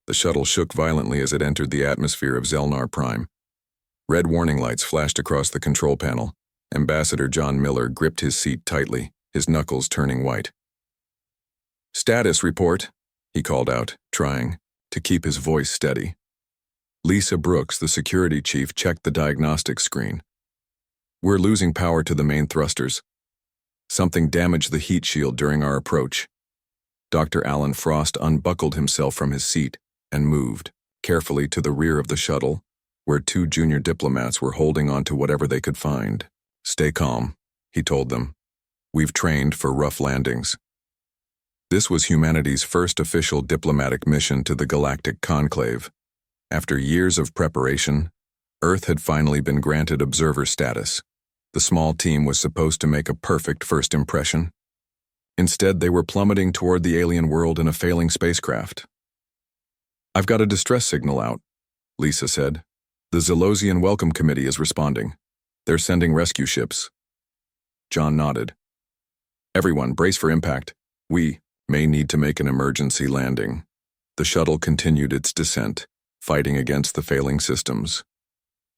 The shuttle shook violently as it entered the atmosphere of Zelnar Prime. Red warning lights flashed across the control panel. Ambassador John Miller gripped his seat tightly, his knuckles turning white. "Status report," he called out, trying to keep his voice steady. Lisa Brooks, the security chief, checked the diagnostic screen. "We're losing power to the main thrusters. Something damaged the heat shield during our approach." Dr. Alan Frost unbuckled himself from his seat and moved carefully to the rear of the shuttle, where two junior diplomats were holding on to whatever they could find. "Stay calm," he told them. "We've trained for rough landings." This was humanity's first official diplomatic mission to the Galactic Conclave. After years of preparation, Earth had finally been granted observer status. The small team was supposed to make a perfect first impression. Instead, they were plummeting toward the alien world in a failing spacecraft. "I've got a distress signal out," Lisa said. "The Zelosian Welcome Committee is responding. They're sending rescue ships." John nodded. "Everyone, brace for impact. We may need to make an emergency landing." The shuttle continued its descent, fighting against the failing systems.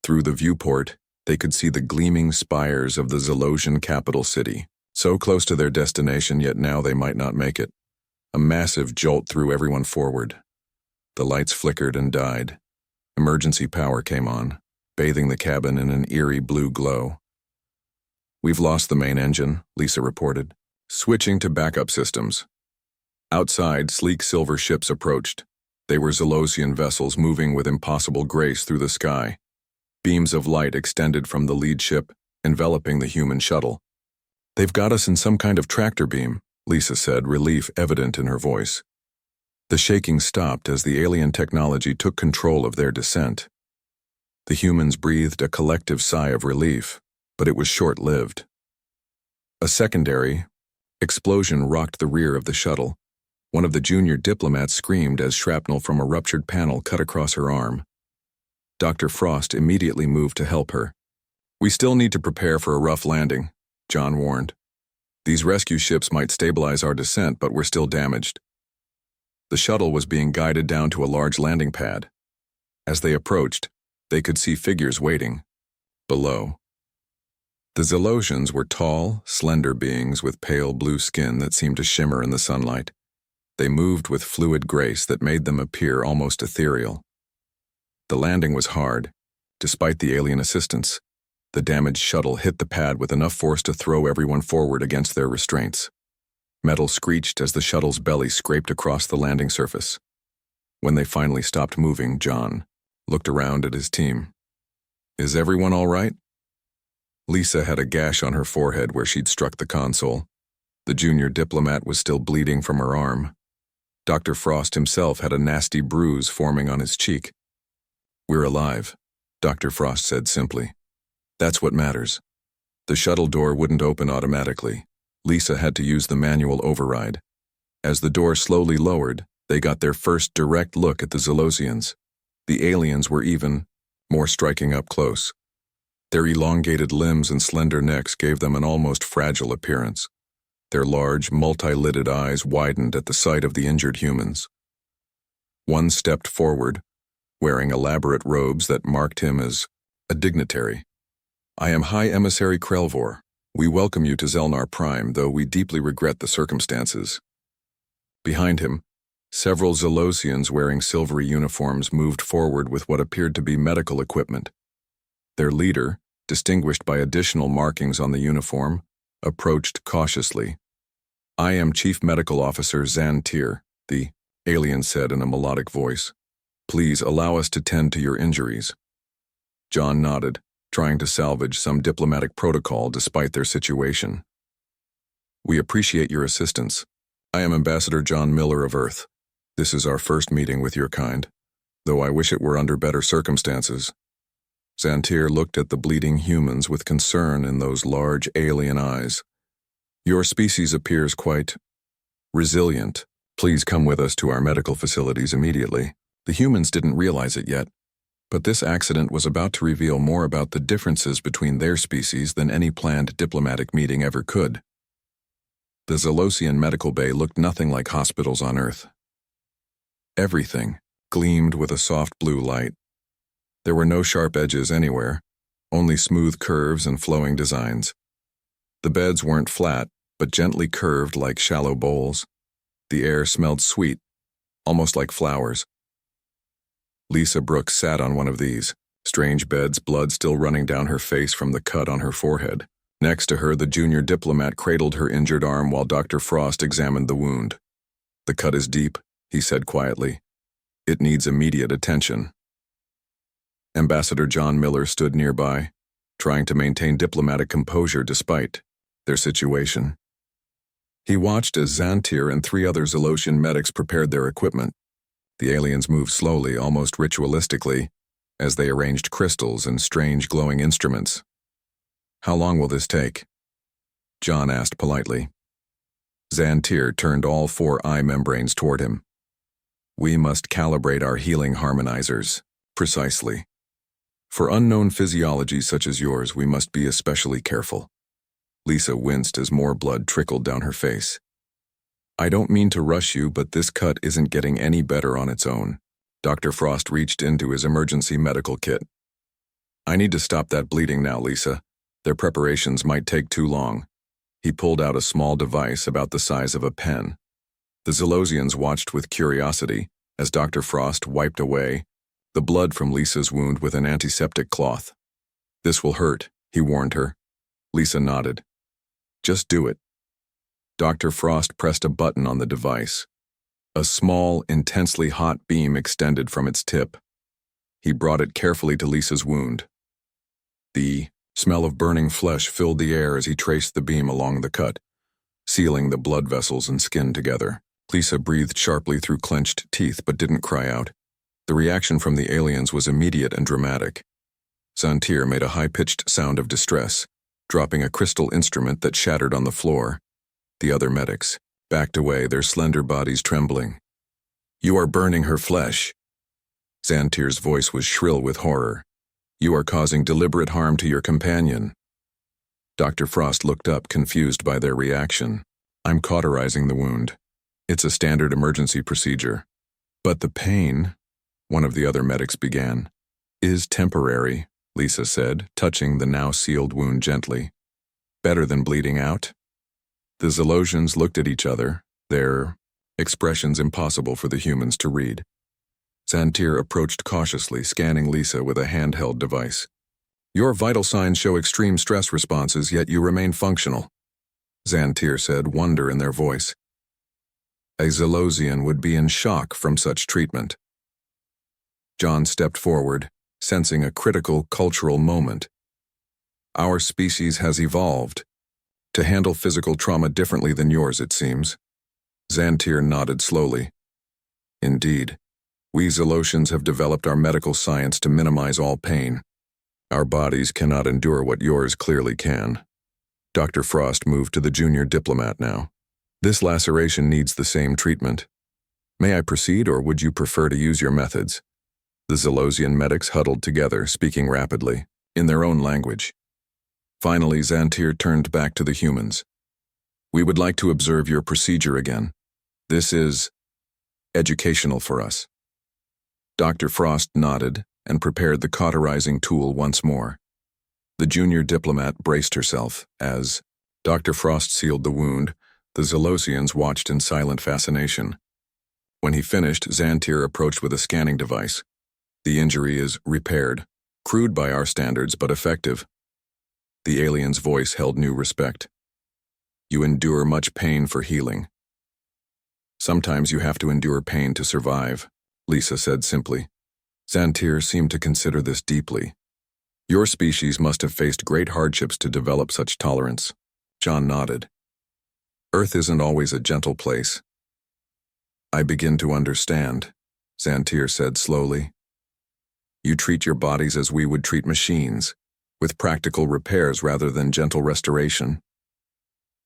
Through the viewport, they could see the gleaming spires of the Zelosian capital city, so close to their destination, yet now they might not make it. A massive jolt threw everyone forward. The lights flickered and died. Emergency power came on, bathing the cabin in an eerie blue glow. "We've lost the main engine," Lisa reported. "Switching to backup systems." Outside, sleek silver ships approached. They were Zelosian vessels moving with impossible grace through the sky. Beams of light extended from the lead ship, enveloping the human shuttle. "They've got us in some kind of tractor beam," Lisa said, relief evident in her voice. The shaking stopped as the alien technology took control of their descent. The humans breathed a collective sigh of relief, but it was short-lived. A secondary explosion rocked the rear of the shuttle. One of the junior diplomats screamed as shrapnel from a ruptured panel cut across her arm. Dr. Frost immediately moved to help her. "We still need to prepare for a rough landing," John warned. "These rescue ships might stabilize our descent, but we're still damaged." The shuttle was being guided down to a large landing pad. As they approached, they could see figures waiting below. The Zelosians were tall, slender beings with pale blue skin that seemed to shimmer in the sunlight. They moved with fluid grace that made them appear almost ethereal. The landing was hard. Despite the alien assistance, the damaged shuttle hit the pad with enough force to throw everyone forward against their restraints. Metal screeched as the shuttle's belly scraped across the landing surface. When they finally stopped moving, John looked around at his team. "Is everyone all right?" Lisa had a gash on her forehead where she'd struck the console. The junior diplomat was still bleeding from her arm. Dr. Frost himself had a nasty bruise forming on his cheek. "We're alive," Dr. Frost said simply. "That's what matters." The shuttle door wouldn't open automatically. Lisa had to use the manual override. As the door slowly lowered, they got their first direct look at the Zelosians. The aliens were even more striking up close. Their elongated limbs and slender necks gave them an almost fragile appearance. Their large, multi-lidded eyes widened at the sight of the injured humans. One stepped forward, wearing elaborate robes that marked him as a dignitary. "I am High Emissary Krelvor. We welcome you to Zelnar Prime, though we deeply regret the circumstances." Behind him, several Zelosians wearing silvery uniforms moved forward with what appeared to be medical equipment. Their leader, distinguished by additional markings on the uniform, approached cautiously. "I am Chief Medical Officer Xantir," the alien said in a melodic voice. "Please allow us to tend to your injuries." John nodded, trying to salvage some diplomatic protocol despite their situation. "We appreciate your assistance. I am Ambassador John Miller of Earth. This is our first meeting with your kind, though I wish it were under better circumstances." Xantir looked at the bleeding humans with concern in those large alien eyes. "Your species appears quite resilient. Please come with us to our medical facilities immediately." The humans didn't realize it yet, but this accident was about to reveal more about the differences between their species than any planned diplomatic meeting ever could. The Zelosian medical bay looked nothing like hospitals on Earth. Everything gleamed with a soft blue light. There were no sharp edges anywhere, only smooth curves and flowing designs. The beds weren't flat, but gently curved like shallow bowls. The air smelled sweet, almost like flowers. Lisa Brooks sat on one of these, strange beds, blood still running down her face from the cut on her forehead. Next to her, the junior diplomat cradled her injured arm while Dr. Frost examined the wound. "The cut is deep," he said quietly. "It needs immediate attention." Ambassador John Miller stood nearby, trying to maintain diplomatic composure despite their situation. He watched as Xantir and 3 other Zolosian medics prepared their equipment. The aliens moved slowly, almost ritualistically, as they arranged crystals and strange glowing instruments. "How long will this take?" John asked politely. Xantir turned all 4 eye membranes toward him. "We must calibrate our healing harmonizers, precisely. For unknown physiology such as yours, we must be especially careful." Lisa winced as more blood trickled down her face. "I don't mean to rush you, but this cut isn't getting any better on its own." Dr. Frost reached into his emergency medical kit. "I need to stop that bleeding now, Lisa. Their preparations might take too long." He pulled out a small device about the size of a pen. The Zolosians watched with curiosity as Dr. Frost wiped away the blood from Lisa's wound with an antiseptic cloth. "This will hurt," he warned her. Lisa nodded. "Just do it." Dr. Frost pressed a button on the device. A small, intensely hot beam extended from its tip. He brought it carefully to Lisa's wound. The smell of burning flesh filled the air as he traced the beam along the cut, sealing the blood vessels and skin together. Lisa breathed sharply through clenched teeth but didn't cry out. The reaction from the aliens was immediate and dramatic. Xantir made a high-pitched sound of distress, dropping a crystal instrument that shattered on the floor. The other medics backed away, their slender bodies trembling. "You are burning her flesh." Xantir's voice was shrill with horror. "You are causing deliberate harm to your companion." Dr. Frost looked up, confused by their reaction. "I'm cauterizing the wound. It's a standard emergency procedure." "But the pain," one of the other medics began. "Is temporary," Lisa said, touching the now sealed wound gently. "Better than bleeding out?" The Zolosians looked at each other, their expressions impossible for the humans to read. Xantir approached cautiously, scanning Lisa with a handheld device. "Your vital signs show extreme stress responses, yet you remain functional," Xantir said, wonder in their voice. A Zolosian would be in shock from such treatment. John stepped forward, sensing a critical cultural moment. "Our species has evolved to handle physical trauma differently than yours, it seems." Xantir nodded slowly. "Indeed. We Zolosians have developed our medical science to minimize all pain. Our bodies cannot endure what yours clearly can." Dr. Frost moved to the junior diplomat now. "This laceration needs the same treatment. May I proceed, or would you prefer to use your methods?" The Zolosian medics huddled together, speaking rapidly, in their own language. Finally, Xantir turned back to the humans. "We would like to observe your procedure again. This is educational for us." Dr. Frost nodded and prepared the cauterizing tool once more. The junior diplomat braced herself as Dr. Frost sealed the wound. The Zolosians watched in silent fascination. When he finished, Xantir approached with a scanning device. "The injury is repaired, crude by our standards but effective." The alien's voice held new respect. "You endure much pain for healing." "Sometimes you have to endure pain to survive," Lisa said simply. Xantir seemed to consider this deeply. "Your species must have faced great hardships to develop such tolerance." John nodded. "Earth isn't always a gentle place." "I begin to understand," Xantir said slowly. "You treat your bodies as we would treat machines, with practical repairs rather than gentle restoration."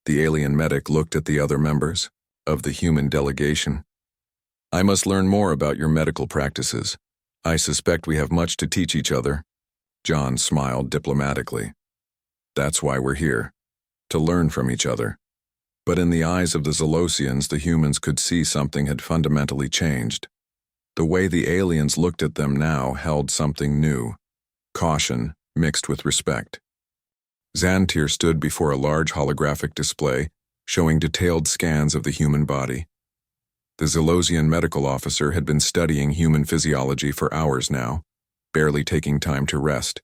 The alien medic looked at the other members of the human delegation. "I must learn more about your medical practices. I suspect we have much to teach each other." John smiled diplomatically. "That's why we're here, to learn from each other." But in the eyes of the Zolosians, the humans could see something had fundamentally changed. The way the aliens looked at them now held something new, caution mixed with respect. Xantir stood before a large holographic display showing detailed scans of the human body. The Zelosian medical officer had been studying human physiology for hours now, barely taking time to rest.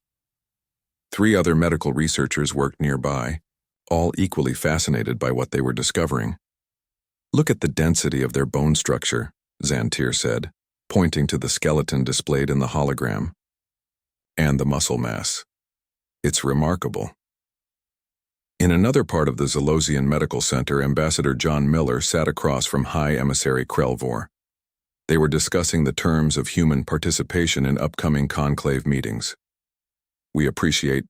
3 other medical researchers worked nearby, all equally fascinated by what they were discovering. "Look at the density of their bone structure," Xantir said, pointing to the skeleton displayed in the hologram. "And the muscle mass. It's remarkable." In another part of the Zelosian Medical Center, Ambassador John Miller sat across from High Emissary Krelvor. They were discussing the terms of human participation in upcoming conclave meetings. "We appreciate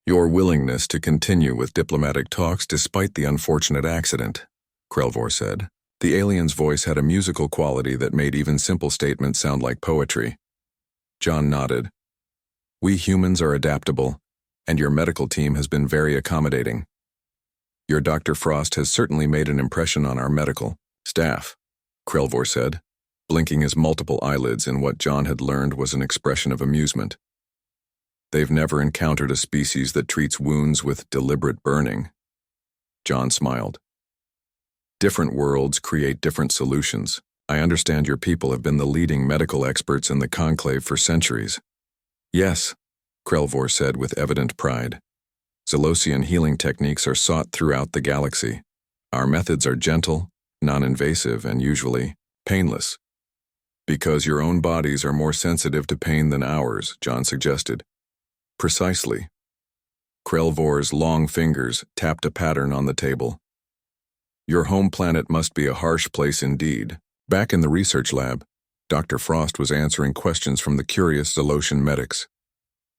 your willingness to continue with diplomatic talks despite the unfortunate accident," Krelvor said. The alien's voice had a musical quality that made even simple statements sound like poetry. John nodded. "We humans are adaptable, and your medical team has been very accommodating. Your Dr. Frost has certainly made an impression on our medical staff," Krelvor said, blinking his multiple eyelids in what John had learned was an expression of amusement. "They've never encountered a species that treats wounds with deliberate burning." John smiled. "Different worlds create different solutions. I understand your people have been the leading medical experts in the conclave for centuries." "Yes," Krelvor said with evident pride. "Zelosian healing techniques are sought throughout the galaxy. Our methods are gentle, non-invasive, and usually painless." "Because your own bodies are more sensitive to pain than ours," John suggested. "Precisely." Krelvor's long fingers tapped a pattern on the table. "Your home planet must be a harsh place indeed." Back in the research lab, Dr. Frost was answering questions from the curious Zelosian medics.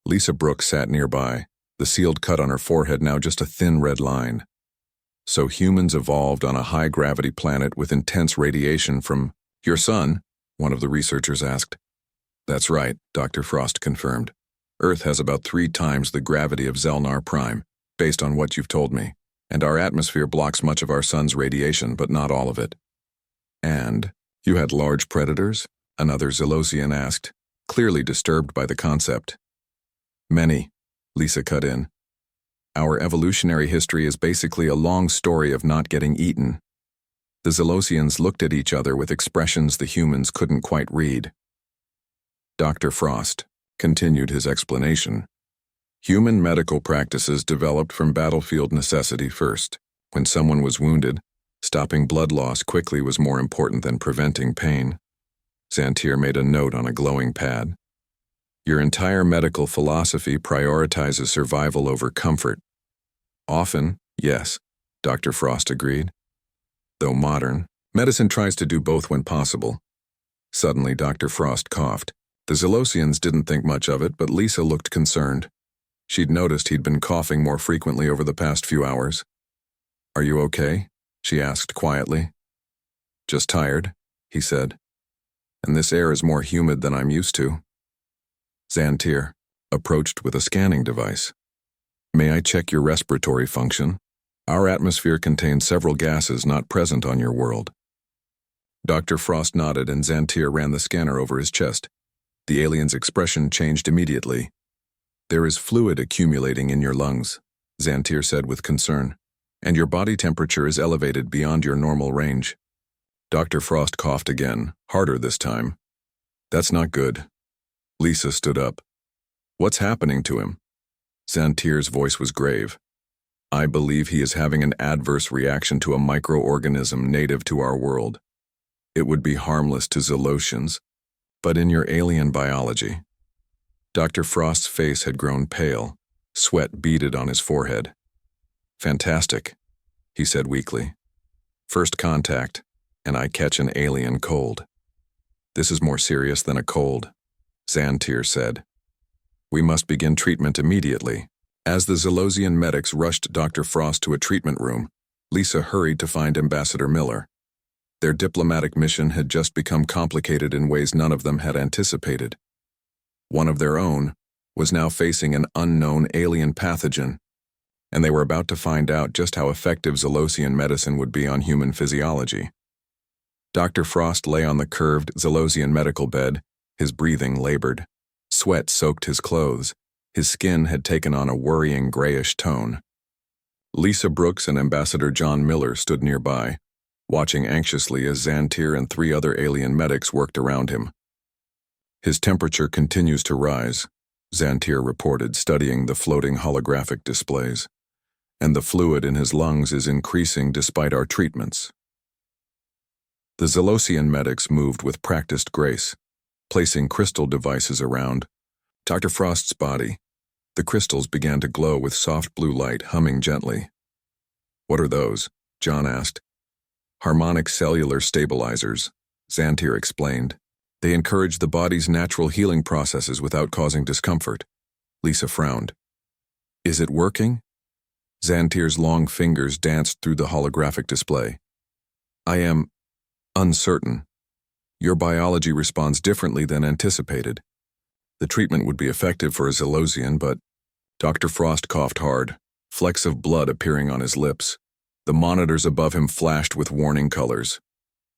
Lisa Brooks sat nearby, the sealed cut on her forehead now just a thin red line. "So humans evolved on a high-gravity planet with intense radiation from your sun?" one of the researchers asked. "That's right," Dr. Frost confirmed. "Earth has about 3 times the gravity of Zelnar Prime, based on what you've told me, and our atmosphere blocks much of our sun's radiation, but not all of it." "And you had large predators?" another Zelosian asked, clearly disturbed by the concept. "Many," Lisa cut in. "Our evolutionary history is basically a long story of not getting eaten." The Zelosians looked at each other with expressions the humans couldn't quite read. Dr. Frost continued his explanation. "Human medical practices developed from battlefield necessity first. When someone was wounded, stopping blood loss quickly was more important than preventing pain." Xantir made a note on a glowing pad. "Your entire medical philosophy prioritizes survival over comfort." "Often, yes," Dr. Frost agreed. "Though modern medicine tries to do both when possible." Suddenly, Dr. Frost coughed. The Zelosians didn't think much of it, but Lisa looked concerned. She'd noticed he'd been coughing more frequently over the past few hours. "Are you okay?" she asked quietly. "Just tired," he said. "And this air is more humid than I'm used to." Xantir approached with a scanning device. "May I check your respiratory function? Our atmosphere contains several gases not present on your world." Dr. Frost nodded and Xantir ran the scanner over his chest. The alien's expression changed immediately. "There is fluid accumulating in your lungs," Xantir said with concern, "and your body temperature is elevated beyond your normal range." Dr. Frost coughed again, harder this time. "That's not good." Lisa stood up. "What's happening to him?" Xantir's voice was grave. "I believe he is having an adverse reaction to a microorganism native to our world. It would be harmless to Zelosians, but in your alien biology." Dr. Frost's face had grown pale, sweat beaded on his forehead. "Fantastic," he said weakly. "First contact, and I catch an alien cold." "This is more serious than a cold," Xantir said. "We must begin treatment immediately." As the Zelosian medics rushed Dr. Frost to a treatment room, Lisa hurried to find Ambassador Miller. Their diplomatic mission had just become complicated in ways none of them had anticipated. One of their own was now facing an unknown alien pathogen, and they were about to find out just how effective Zelosian medicine would be on human physiology. Dr. Frost lay on the curved Zelosian medical bed, his breathing labored. Sweat soaked his clothes. His skin had taken on a worrying grayish tone. Lisa Brooks and Ambassador John Miller stood nearby, watching anxiously as Xantir and 3 other alien medics worked around him. His temperature continues to rise, Xantir reported, studying the floating holographic displays. And the fluid in his lungs is increasing despite our treatments. The Zelosian medics moved with practiced grace, placing crystal devices around Dr. Frost's body. The crystals began to glow with soft blue light, humming gently. "What are those?" John asked. "Harmonic cellular stabilizers," Xantir explained. "They encourage the body's natural healing processes without causing discomfort." Lisa frowned. "Is it working?" Xantir's long fingers danced through the holographic display. "I am uncertain. Your biology responds differently than anticipated. The treatment would be effective for a Zelosian, but..." Dr. Frost coughed hard, flecks of blood appearing on his lips. The monitors above him flashed with warning colors.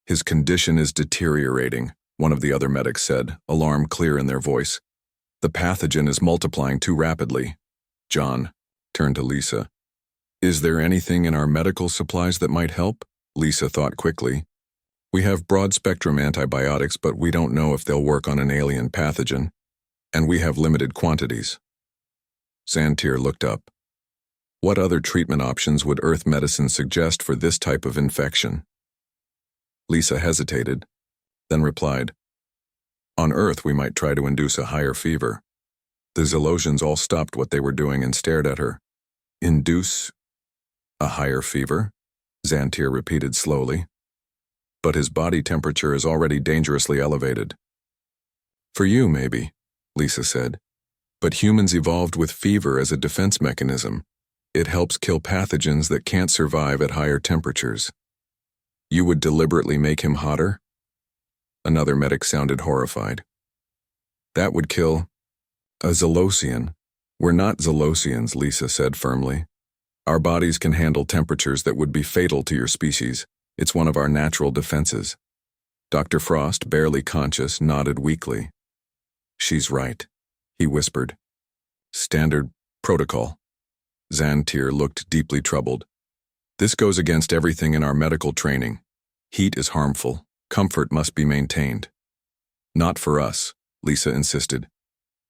"His condition is deteriorating," one of the other medics said, alarm clear in their voice. "The pathogen is multiplying too rapidly." John turned to Lisa. "Is there anything in our medical supplies that might help?" Lisa thought quickly. "We have broad-spectrum antibiotics, but we don't know if they'll work on an alien pathogen. And we have limited quantities." Xantir looked up. "What other treatment options would Earth medicine suggest for this type of infection?" Lisa hesitated, then replied, "On Earth we might try to induce a higher fever." The Zelosians all stopped what they were doing and stared at her. "Induce a higher fever?" Xantir repeated slowly. "But his body temperature is already dangerously elevated." "For you, maybe," Lisa said. "But humans evolved with fever as a defense mechanism. It helps kill pathogens that can't survive at higher temperatures." "You would deliberately make him hotter?" Another medic sounded horrified. "That would kill a Zelosian." "We're not Zelosians," Lisa said firmly. "Our bodies can handle temperatures that would be fatal to your species. It's one of our natural defenses." Dr. Frost, barely conscious, nodded weakly. "She's right," he whispered. "Standard protocol." Xantir looked deeply troubled. "This goes against everything in our medical training. Heat is harmful. Comfort must be maintained." "Not for us," Lisa insisted.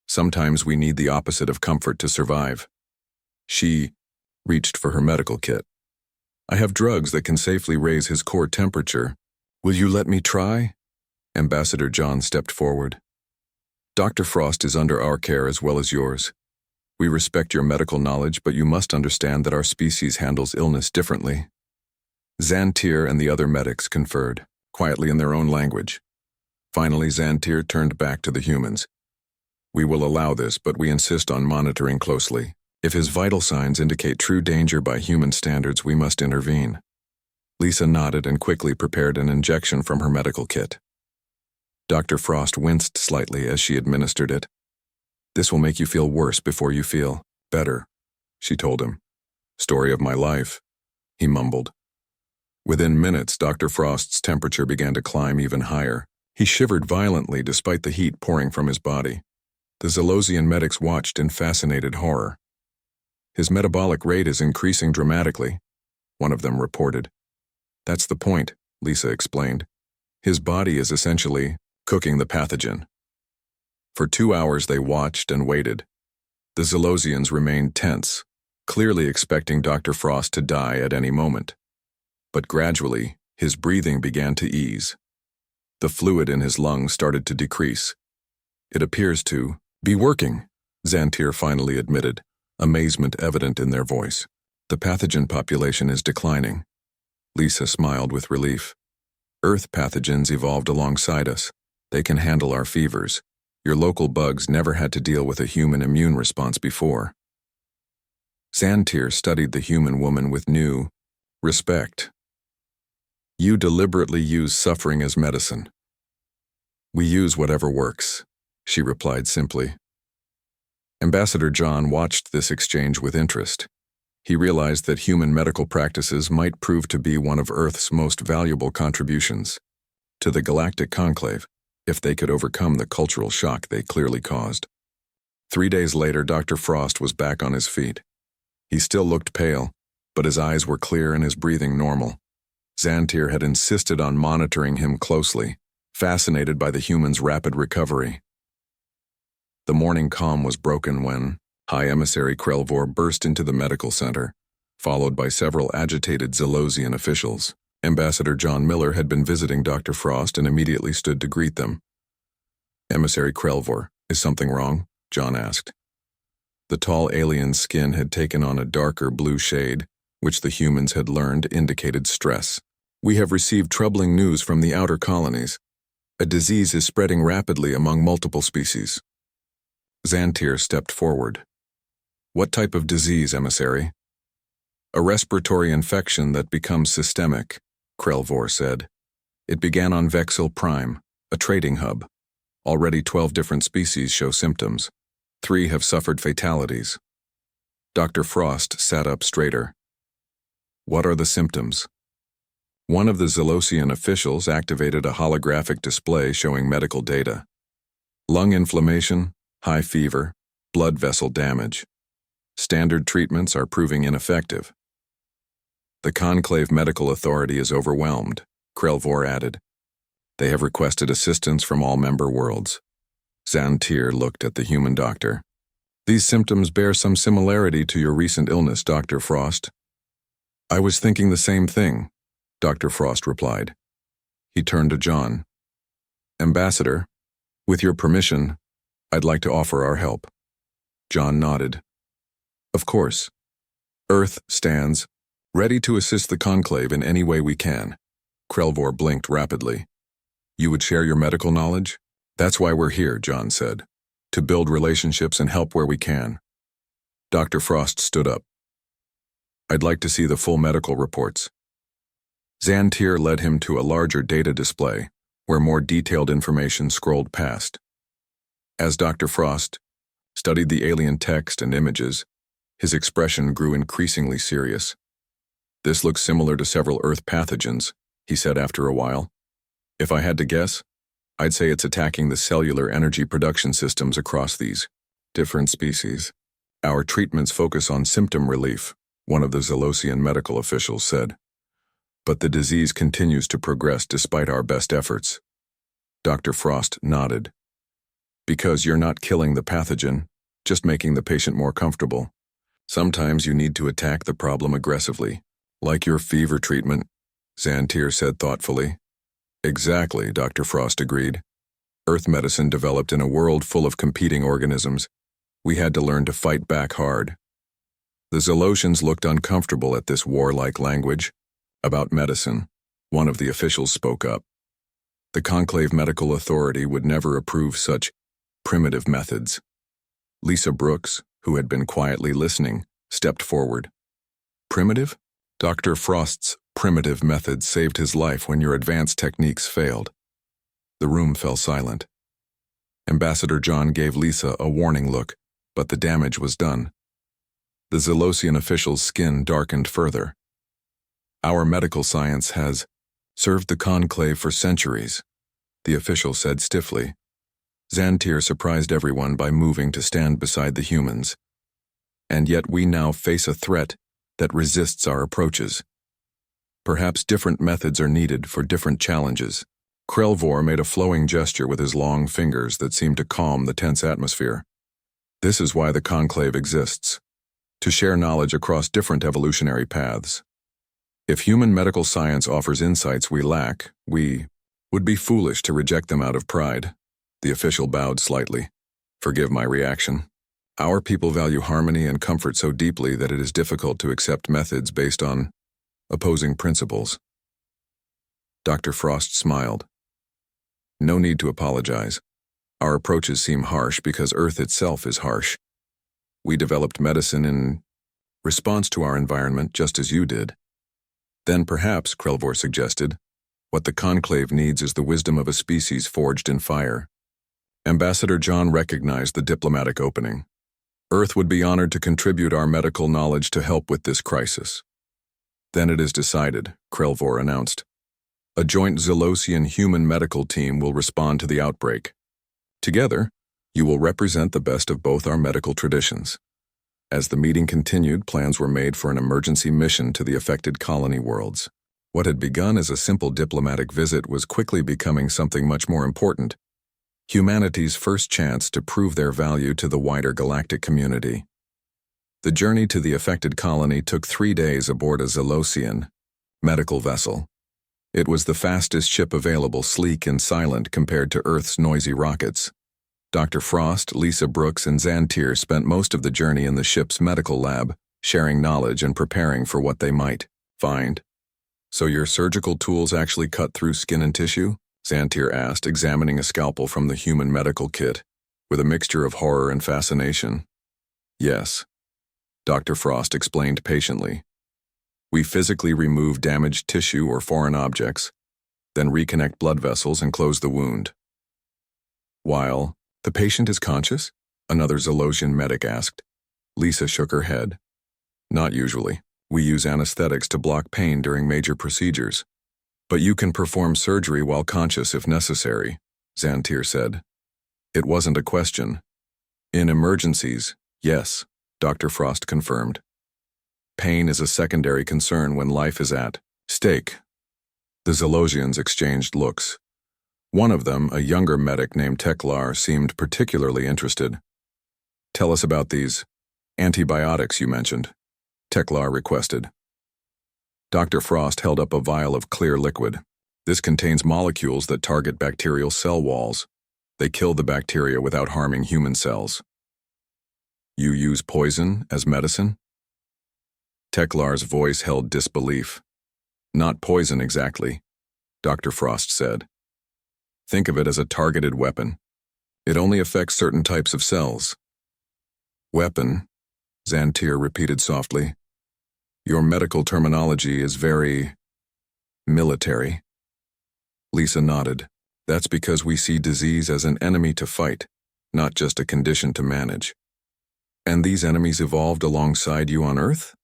"Sometimes we need the opposite of comfort to survive." She reached for her medical kit. "I have drugs that can safely raise his core temperature. Will you let me try?" Ambassador John stepped forward. "Dr. Frost is under our care as well as yours. We respect your medical knowledge, but you must understand that our species handles illness differently." Xantir and the other medics conferred, quietly in their own language. Finally, Xantir turned back to the humans. "We will allow this, but we insist on monitoring closely. If his vital signs indicate true danger by human standards, we must intervene." Lisa nodded and quickly prepared an injection from her medical kit. Dr. Frost winced slightly as she administered it. "This will make you feel worse before you feel better," she told him. "Story of my life," he mumbled. Within minutes, Dr. Frost's temperature began to climb even higher. He shivered violently despite the heat pouring from his body. The Zelosian medics watched in fascinated horror. "His metabolic rate is increasing dramatically," one of them reported. "That's the point," Lisa explained. "His body is essentially cooking the pathogen." For 2 hours they watched and waited. The Zelosians remained tense, clearly expecting Dr. Frost to die at any moment. But gradually, his breathing began to ease. The fluid in his lungs started to decrease. "It appears to be working," Xantir finally admitted, amazement evident in their voice. "The pathogen population is declining." Lisa smiled with relief. "Earth pathogens evolved alongside us. They can handle our fevers. Your local bugs never had to deal with a human immune response before." Xantir studied the human woman with new respect. "You deliberately use suffering as medicine." "We use whatever works," she replied simply. Ambassador John watched this exchange with interest. He realized that human medical practices might prove to be one of Earth's most valuable contributions. to the Galactic Conclave if they could overcome the cultural shock they clearly caused. 3 days later, Dr. Frost was back on his feet. He still looked pale, but his eyes were clear and his breathing normal. Xantier had insisted on monitoring him closely, fascinated by the human's rapid recovery. The morning calm was broken when High Emissary Krelvor burst into the medical center, followed by several agitated Zelosian officials. Ambassador John Miller had been visiting Dr. Frost and immediately stood to greet them. "Emissary Krelvor, is something wrong?" John asked. The tall alien's skin had taken on a darker blue shade, which the humans had learned indicated stress. "We have received troubling news from the outer colonies. A disease is spreading rapidly among multiple species." Xantier stepped forward. "What type of disease, Emissary?" "A respiratory infection that becomes systemic," Krelvor said. "It began on Vexil Prime, a trading hub. Already 12 different species show symptoms. 3 have suffered fatalities." Dr. Frost sat up straighter. "What are the symptoms?" One of the Zelosian officials activated a holographic display showing medical data. "Lung inflammation, high fever, blood vessel damage. Standard treatments are proving ineffective." "The Conclave Medical Authority is overwhelmed," Krelvor added. "They have requested assistance from all member worlds." Xantier looked at the human doctor. "These symptoms bear some similarity to your recent illness, Dr. Frost." "I was thinking the same thing," Dr. Frost replied. He turned to John. "Ambassador, with your permission, I'd like to offer our help." John nodded. "Of course. Earth stands ready to assist the Conclave in any way we can." Krelvor blinked rapidly. "You would share your medical knowledge?" "That's why we're here," John said. "To build relationships and help where we can." Dr. Frost stood up. "I'd like to see the full medical reports." Xantier led him to a larger data display, where more detailed information scrolled past. As Dr. Frost studied the alien text and images, his expression grew increasingly serious. "This looks similar to several Earth pathogens," he said after a while. "If I had to guess, I'd say it's attacking the cellular energy production systems across these different species. Our treatments focus on symptom relief," one of the Zelosian medical officials said. "But the disease continues to progress despite our best efforts." Dr. Frost nodded. "Because you're not killing the pathogen, just making the patient more comfortable. Sometimes you need to attack the problem aggressively, like your fever treatment," Xantier said thoughtfully. "Exactly," Dr. Frost agreed. "Earth medicine developed in a world full of competing organisms. We had to learn to fight back hard." The Zelosians looked uncomfortable at this warlike language. "About medicine," one of the officials spoke up. "The Conclave Medical Authority would never approve such primitive methods." Lisa Brooks, who had been quietly listening, stepped forward. "Primitive? Dr. Frost's primitive methods saved his life when your advanced techniques failed." The room fell silent. Ambassador John gave Lisa a warning look, but the damage was done. The Zelosian official's skin darkened further. "Our medical science has served the Conclave for centuries," the official said stiffly. Xantier surprised everyone by moving to stand beside the humans. "And yet we now face a threat that resists our approaches. Perhaps different methods are needed for different challenges." Krelvor made a flowing gesture with his long fingers that seemed to calm the tense atmosphere. "This is why the Conclave exists, to share knowledge across different evolutionary paths. If human medical science offers insights we lack, we would be foolish to reject them out of pride." The official bowed slightly. "Forgive my reaction. Our people value harmony and comfort so deeply that it is difficult to accept methods based on opposing principles." Dr. Frost smiled. "No need to apologize. Our approaches seem harsh because Earth itself is harsh. We developed medicine in response to our environment just as you did." "Then perhaps," Krelvor suggested, "what the Conclave needs is the wisdom of a species forged in fire." Ambassador John recognized the diplomatic opening. "Earth would be honored to contribute our medical knowledge to help with this crisis." "Then it is decided," Krelvor announced. A joint Zalosian human medical team will respond to the outbreak. Together, you will represent the best of both our medical traditions. As the meeting continued, plans were made for an emergency mission to the affected colony worlds. What had begun as a simple diplomatic visit was quickly becoming something much more important: humanity's first chance to prove their value to the wider galactic community. The journey to the affected colony took 3 days aboard a Zalosian medical vessel. It was the fastest ship available, sleek and silent compared to Earth's noisy rockets. Dr. Frost, Lisa Brooks, and Xantier spent most of the journey in the ship's medical lab, sharing knowledge and preparing for what they might find. "So your surgical tools actually cut through skin and tissue?" Xantier asked, examining a scalpel from the human medical kit, with a mixture of horror and fascination. "Yes," Dr. Frost explained patiently. "We physically remove damaged tissue or foreign objects, then reconnect blood vessels and close the wound." "While the patient is conscious?" another Zalosian medic asked. Lisa shook her head. "Not usually. We use anesthetics to block pain during major procedures. But you can perform surgery while conscious if necessary," Xantier said. It wasn't a question. "In emergencies, yes," Dr. Frost confirmed. "Pain is a secondary concern when life is at stake." The Zalosians exchanged looks. One of them, a younger medic named Teklar, seemed particularly interested. "Tell us about these antibiotics you mentioned," Teklar requested. Dr. Frost held up a vial of clear liquid. "This contains molecules that target bacterial cell walls. They kill the bacteria without harming human cells." "You use poison as medicine?" Teklar's voice held disbelief. "Not poison exactly," Dr. Frost said. "Think of it as a targeted weapon. It only affects certain types of cells." "Weapon," Xantier repeated softly. "Your medical terminology is very military." Lisa nodded. "That's because we see disease as an enemy to fight, not just a condition to manage." "And these enemies evolved alongside you on Earth?"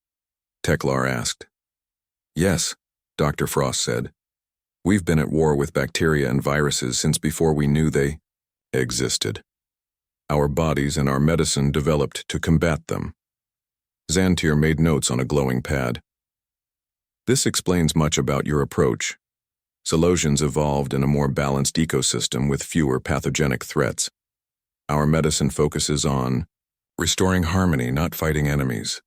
Teklar asked. "Yes," Dr. Frost said. "We've been at war with bacteria and viruses since before we knew they existed. Our bodies and our medicine developed to combat them." Xantier made notes on a glowing pad. "This explains much about your approach. Zalosians evolved in a more balanced ecosystem with fewer pathogenic threats. Our medicine focuses on restoring harmony, not fighting enemies."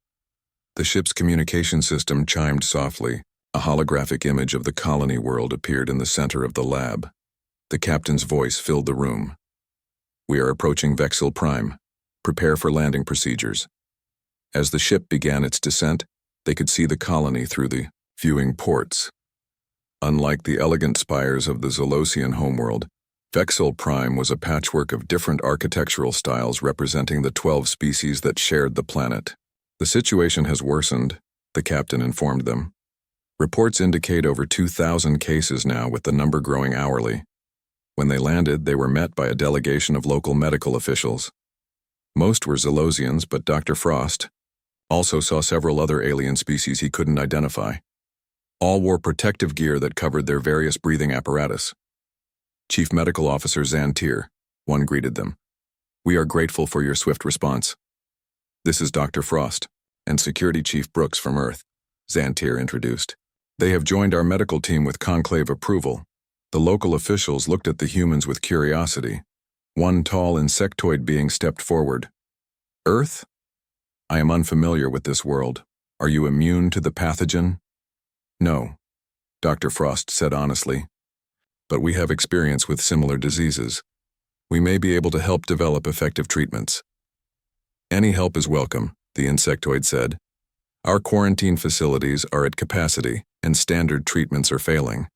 The ship's communication system chimed softly. A holographic image of the colony world appeared in the center of the lab. The captain's voice filled the room. "We are approaching Vexil Prime. Prepare for landing procedures." As the ship began its descent, they could see the colony through the viewing ports. Unlike the elegant spires of the Zalosian homeworld, Vexil Prime was a patchwork of different architectural styles representing the 12 species that shared the planet. "The situation has worsened," the captain informed them. "Reports indicate over 2,000 cases now, with the number growing hourly." When they landed, they were met by a delegation of local medical officials. Most were Zalosians, but Dr. Frost also saw several other alien species he couldn't identify. All wore protective gear that covered their various breathing apparatus. "Chief Medical Officer Xantier," one greeted them. "We are grateful for your swift response." "This is Dr. Frost and Security Chief Brooks from Earth," Xantier introduced. "They have joined our medical team with conclave approval." The local officials looked at the humans with curiosity. One tall insectoid being stepped forward. "Earth? I am unfamiliar with this world. Are you immune to the pathogen?" "No," Dr. Frost said honestly. "But we have experience with similar diseases. We may be able to help develop effective treatments." "Any help is welcome," the insectoid said. "Our quarantine facilities are at capacity, and standard treatments are failing.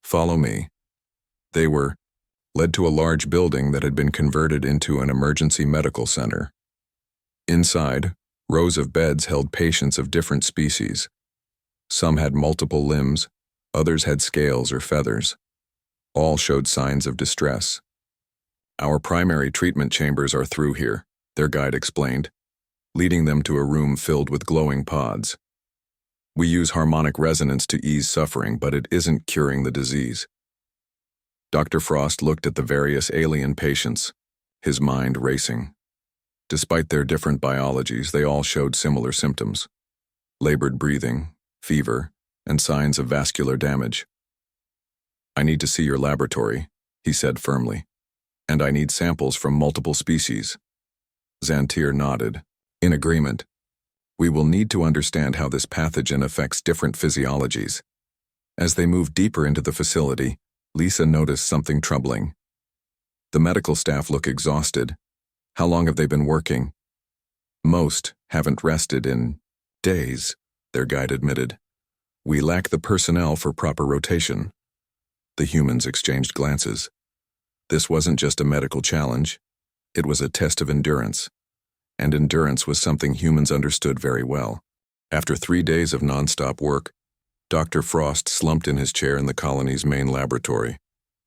Follow me." They were led to a large building that had been converted into an emergency medical center. Inside, rows of beds held patients of different species. Some had multiple limbs, others had scales or feathers. All showed signs of distress. "Our primary treatment chambers are through here," their guide explained, leading them to a room filled with glowing pods. We use harmonic resonance to ease suffering, but it isn't curing the disease. Dr. Frost looked at the various alien patients, his mind racing. Despite their different biologies, they all showed similar symptoms: labored breathing, fever, and signs of vascular damage. "I need to see your laboratory," he said firmly, "and I need samples from multiple species." Xantier nodded, in agreement. "We will need to understand how this pathogen affects different physiologies." As they moved deeper into the facility, Lisa noticed something troubling. The medical staff look exhausted. "How long have they been working?" "Most haven't rested in days," their guide admitted. "We lack the personnel for proper rotation." The humans exchanged glances. This wasn't just a medical challenge. It was a test of endurance. And endurance was something humans understood very well. After 3 days of nonstop work, Dr. Frost slumped in his chair in the colony's main laboratory.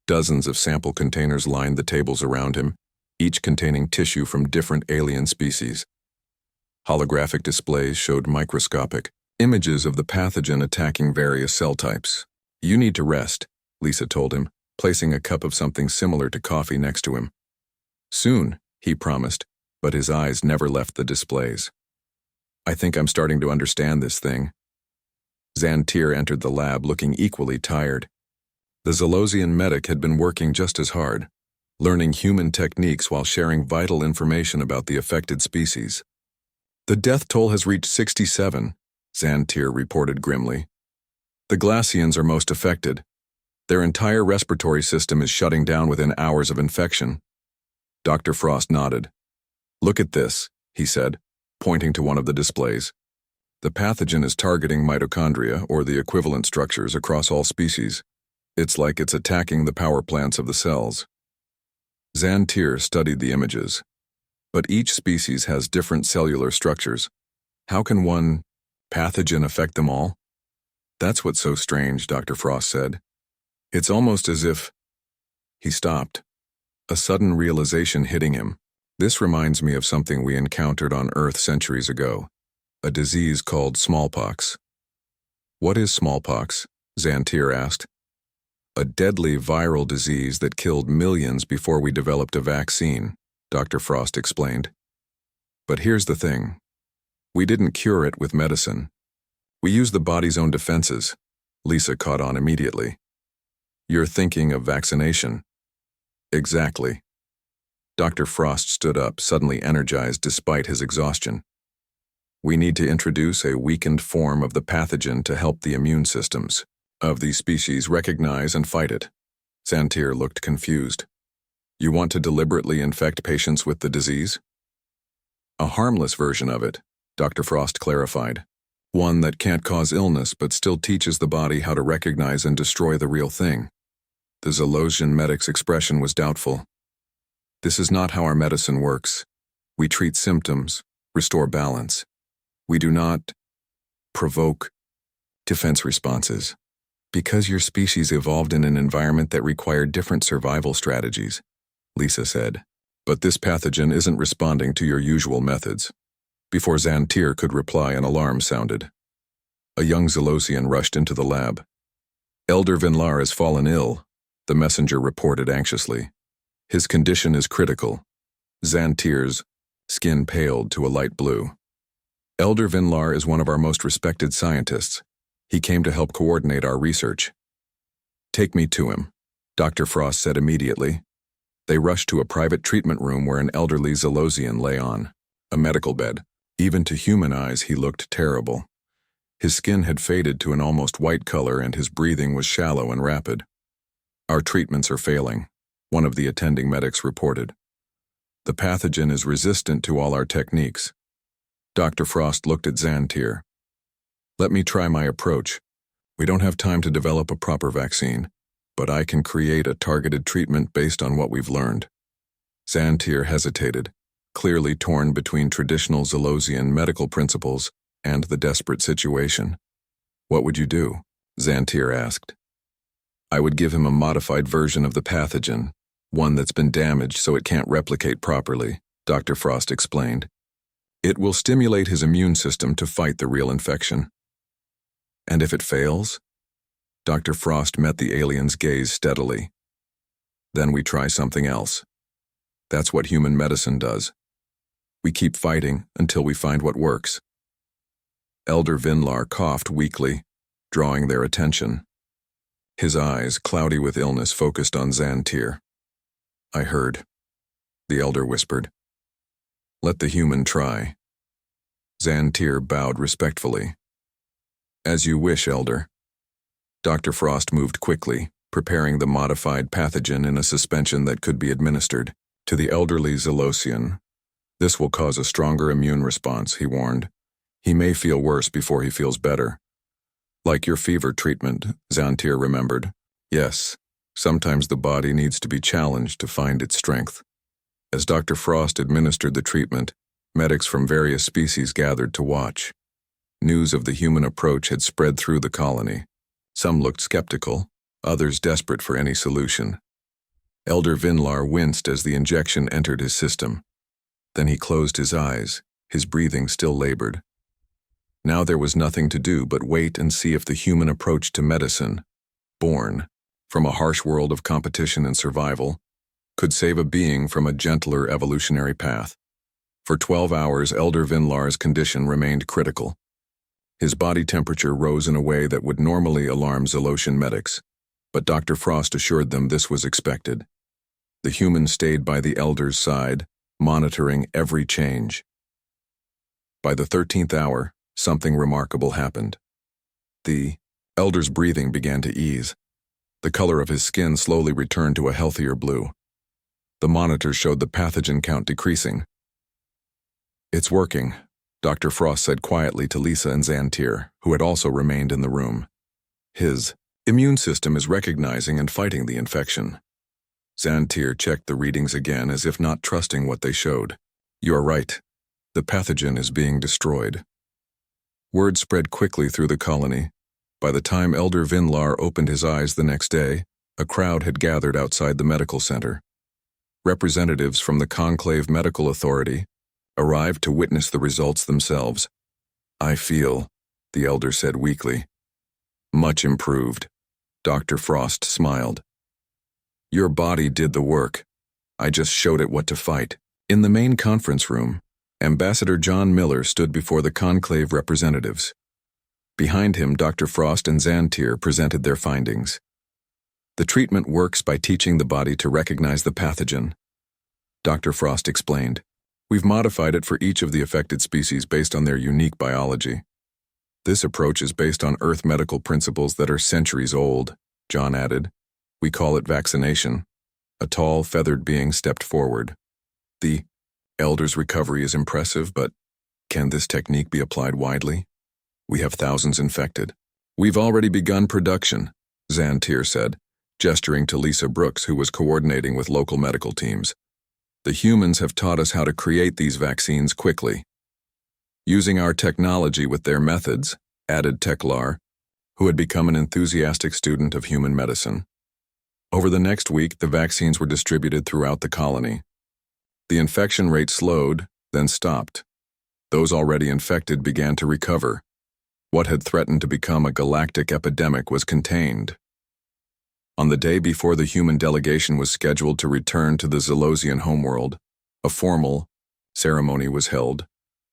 Dozens of sample containers lined the tables around him, each containing tissue from different alien species. Holographic displays showed microscopic images of the pathogen attacking various cell types. "You need to rest," Lisa told him, placing a cup of something similar to coffee next to him. "Soon," he promised, but his eyes never left the displays. "I think I'm starting to understand this thing." Xantier entered the lab looking equally tired. The Zalosian medic had been working just as hard, learning human techniques while sharing vital information about the affected species. "The death toll has reached 67, Xantier reported grimly. "The Glacians are most affected. Their entire respiratory system is shutting down within hours of infection." Dr. Frost nodded. "Look at this," he said, pointing to one of the displays. "The pathogen is targeting mitochondria, or the equivalent structures, across all species. It's like it's attacking the power plants of the cells." Xantier studied the images. But each species has different cellular structures. How can one pathogen affect them all? "That's what's so strange," Dr. Frost said. "It's almost as if—" He stopped, a sudden realization hitting him. "This reminds me of something we encountered on Earth centuries ago, a disease called smallpox." "What is smallpox?" Xantier asked. "A deadly viral disease that killed millions before we developed a vaccine," Dr. Frost explained. "But here's the thing. We didn't cure it with medicine. We used the body's own defenses." Lisa caught on immediately. "You're thinking of vaccination." "Exactly." Dr. Frost stood up, suddenly energized despite his exhaustion. "We need to introduce a weakened form of the pathogen to help the immune systems of these species recognize and fight it." Xantier looked confused. "You want to deliberately infect patients with the disease?" "A harmless version of it," Dr. Frost clarified. "One that can't cause illness but still teaches the body how to recognize and destroy the real thing." The Zalosian medic's expression was doubtful. "This is not how our medicine works. We treat symptoms, restore balance. We do not provoke defense responses. Because your species evolved in an environment that required different survival strategies," Lisa said. "But this pathogen isn't responding to your usual methods." Before Xantier could reply, an alarm sounded. A young Zalosian rushed into the lab. "Elder Vinlar has fallen ill," the messenger reported anxiously. "His condition is critical." Xantier's skin paled to a light blue. "Elder Vinlar is one of our most respected scientists. He came to help coordinate our research." "Take me to him," Dr. Frost said immediately. They rushed to a private treatment room where an elderly Zalosian lay on a medical bed. Even to human eyes, he looked terrible. His skin had faded to an almost white color and his breathing was shallow and rapid. "Our treatments are failing," one of the attending medics reported. "The pathogen is resistant to all our techniques." Dr. Frost looked at Xantier. "Let me try my approach. We don't have time to develop a proper vaccine, but I can create a targeted treatment based on what we've learned." Xantier hesitated, clearly torn between traditional Zalosian medical principles and the desperate situation. "What would you do?" Xantier asked. "I would give him a modified version of the pathogen, one that's been damaged so it can't replicate properly," Dr. Frost explained. "It will stimulate his immune system to fight the real infection." And if it fails? Dr. Frost met the alien's gaze steadily. Then we try something else. That's what human medicine does. We keep fighting until we find what works. Elder Vinlar coughed weakly, drawing their attention. His eyes, cloudy with illness, focused on Xantir. I heard, the elder whispered. Let the human try. Xantir bowed respectfully. As you wish, Elder. Dr. Frost moved quickly, preparing the modified pathogen in a suspension that could be administered. To the elderly Zelosian, this will cause a stronger immune response, he warned. He may feel worse before he feels better. Like your fever treatment, Xantir remembered. Yes, sometimes the body needs to be challenged to find its strength. As Dr. Frost administered the treatment, medics from various species gathered to watch. News of the human approach had spread through the colony. Some looked skeptical, others desperate for any solution. Elder Vinlar winced as the injection entered his system. Then he closed his eyes, his breathing still labored. Now there was nothing to do but wait and see if the human approach to medicine, born from a harsh world of competition and survival, could save a being from a gentler evolutionary path. For 12 hours, Elder Vinlar's condition remained critical. His body temperature rose in a way that would normally alarm Zelosian medics, but Dr. Frost assured them this was expected. The human stayed by the elder's side, monitoring every change. By the 13th hour, something remarkable happened. The elder's breathing began to ease. The color of his skin slowly returned to a healthier blue. The monitor showed the pathogen count decreasing. It's working, Dr. Frost said quietly to Lisa and Xantir, who had also remained in the room. His immune system is recognizing and fighting the infection. Xantir checked the readings again as if not trusting what they showed. You're right. The pathogen is being destroyed. Word spread quickly through the colony. By the time Elder Vinlar opened his eyes the next day, a crowd had gathered outside the medical center. Representatives from the Conclave Medical Authority arrived to witness the results themselves. I feel, the elder said weakly. Much improved. Dr. Frost smiled. Your body did the work. I just showed it what to fight. In the main conference room, Ambassador John Miller stood before the Conclave representatives. Behind him, Dr. Frost and Xantir presented their findings. The treatment works by teaching the body to recognize the pathogen. Dr. Frost explained. We've modified it for each of the affected species based on their unique biology. This approach is based on Earth medical principles that are centuries old, John added. We call it vaccination. A tall, feathered being stepped forward. The elder's recovery is impressive, but can this technique be applied widely? We have thousands infected. We've already begun production, Xantir said, gesturing to Lisa Brooks, who was coordinating with local medical teams. The humans have taught us how to create these vaccines quickly. Using our technology with their methods, added Teklar, who had become an enthusiastic student of human medicine. Over the next week, the vaccines were distributed throughout the colony. The infection rate slowed, then stopped. Those already infected began to recover. What had threatened to become a galactic epidemic was contained. On the day before the human delegation was scheduled to return to the Zelosian homeworld, a formal ceremony was held.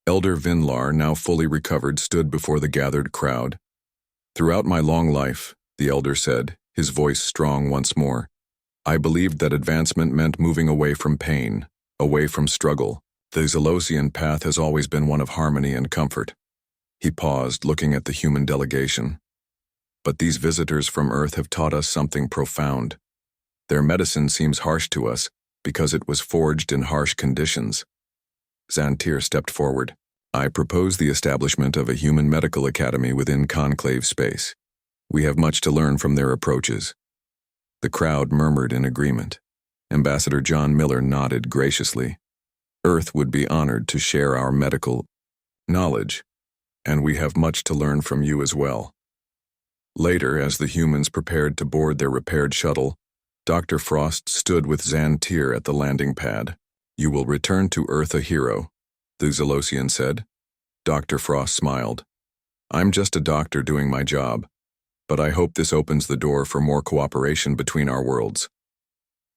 Elder Vinlar, now fully recovered, stood before the gathered crowd. Throughout my long life, the elder said, his voice strong once more, I believed that advancement meant moving away from pain, away from struggle. The Zelosian path has always been one of harmony and comfort. He paused, looking at the human delegation. But these visitors from Earth have taught us something profound. Their medicine seems harsh to us because it was forged in harsh conditions. Xantir stepped forward. I propose the establishment of a human medical academy within Conclave space. We have much to learn from their approaches. The crowd murmured in agreement. Ambassador John Miller nodded graciously. Earth would be honored to share our medical knowledge, and we have much to learn from you as well. Later, as the humans prepared to board their repaired shuttle, Dr. Frost stood with Xantir at the landing pad. You will return to Earth a hero, the Zelosian said. Dr. Frost smiled. I'm just a doctor doing my job, but I hope this opens the door for more cooperation between our worlds.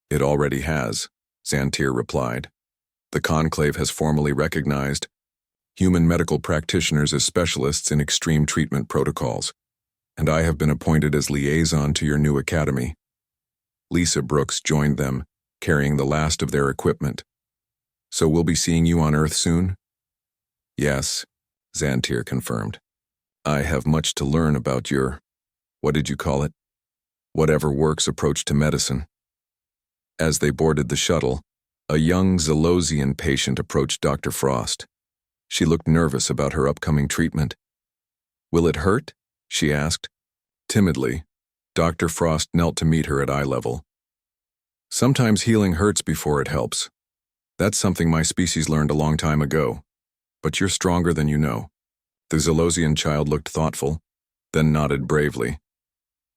It already has, Xantir replied. The Conclave has formally recognized human medical practitioners as specialists in extreme treatment protocols, and I have been appointed as liaison to your new academy. Lisa Brooks joined them, carrying the last of their equipment. So we'll be seeing you on Earth soon? Yes, Xantir confirmed. I have much to learn about your, what did you call it? Whatever works approach to medicine. As they boarded the shuttle, a young Zelosian patient approached Dr. Frost. She looked nervous about her upcoming treatment. Will it hurt? She asked. Timidly, Dr. Frost knelt to meet her at eye level. Sometimes healing hurts before it helps. That's something my species learned a long time ago. But you're stronger than you know. The Zelosian child looked thoughtful, then nodded bravely.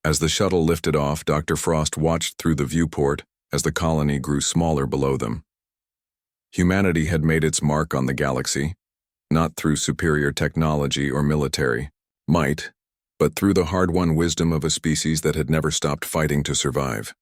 As the shuttle lifted off, Dr. Frost watched through the viewport as the colony grew smaller below them. Humanity had made its mark on the galaxy, not through superior technology or military might, but through the hard-won wisdom of a species that had never stopped fighting to survive.